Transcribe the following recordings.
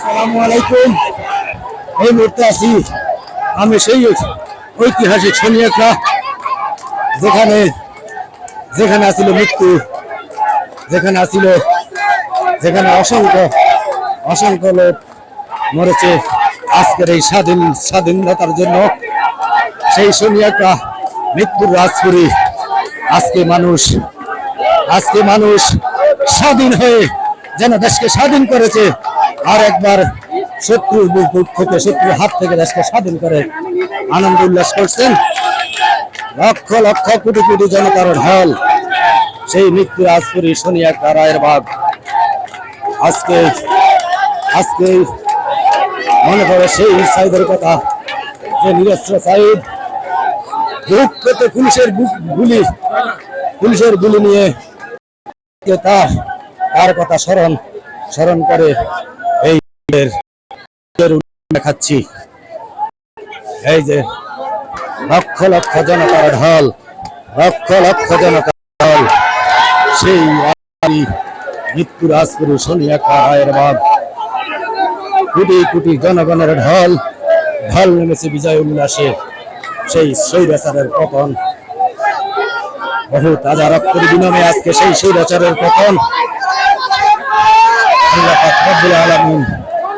আসসালামু আলাইকুম। এই মুহূর্তে আছি আমি সেই ঐতিহাসিক শনিয়াখড়া, যেখানে যেখানে আসিল মৃত্যু, যেখানে অসংখ্য অসংখ্য লোক মরেছে আজকের এই স্বাধীনতার জন্য। সেই শনিয়াখড়া মৃত্যুর রাজপুরী। আজকে মানুষ স্বাধীন হয়ে যেন দেশকে স্বাধীন করেছে, আর একবার শত্রুর হাত থেকে দেশকে স্বাধীন করে আনন্দ উল্লাস করছেন লক্ষ লক্ষ কোটি কোটি জনতার ঢল। সেই মৃত্যু রাজপুরী শনিয়াখড়া রায়ের বাগ। আজকে মনে পড়ে সেই সাইদের কথা, যে নিরস্ত্র সাইদ বুক পেতে পুলিশের গুলি নিয়ে তার কথা স্মরণ করে এই দেখাচ্ছি। এই যে লক্ষ লক্ষ জনতার ঢল, সেই মৃত্যু রাজপুরী শনিয়াখড়া রায়ের বাগ। কোটি কোটি জনগণের ঢল নেমেছে বিজয় উল্লাসে। সেই স্বৈরাচারের পতন, বহু তাজা রক্তের বিনিময়ে আজকে সেই স্বৈরাচারের পতন। আল্লাহ পাক রব্বুল আলামিন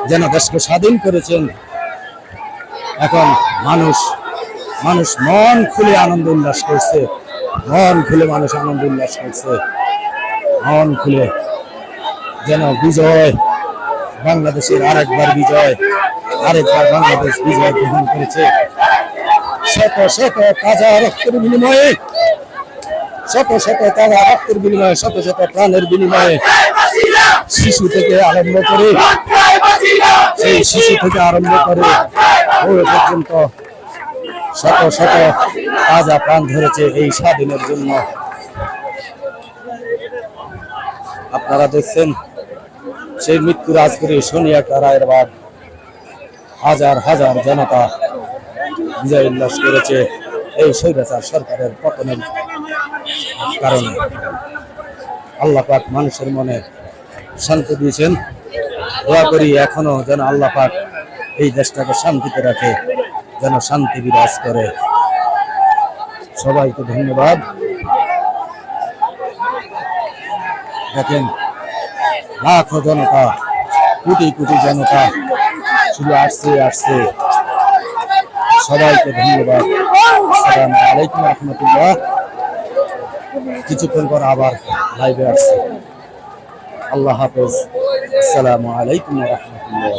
যেন দেশকে স্বাধীন করেছেন। এখন মানুষ মন খুলে আনন্দ উল্লাস করছে, মন খুলে যেন বিজয়, বাংলাদেশের আরেকবার বাংলাদেশ বিজয় গ্রহণ করেছে। শত শত তাজা রক্তের বিনিময়ে, শত শত প্রাণের বিনিময়ে, শিশু থেকে আরম্ভ করে ওই পর্যন্ত শত শত তাজা প্রাণ ধরেছে এই স্বাধীনের জন্য। আপনারা দেখছেন সেই মৃত্যু রাজপুরী শনিয়াখড়া রায়ের বাগ। হাজার হাজার জনতা বিজয় উল্লাস করেছে এই স্বৈরাচার সরকারের পতনের কারণে। আল্লাহ পাক মানুষের মনে শান্তি দিয়েছেন। দোয়া করি এখনো যেন আল্লাহ পাক এই দেশটাকে শান্তিতে রাখে, যেন শান্তি বিরাজ করে। সবাইকে ধন্যবাদ। দেখেন লাখো জনতা, কোটি কোটি জনতা শুধু আসছে। সবাইকে ধন্যবাদ। আসসালামু আলাইকুম রহমতুল্লাহ। কিছুক্ষণ পর আবার লাইভে আসছে। আল্লাহ হাফেজ। আসসালামু আলাইকুম রহমতুল্লাহ।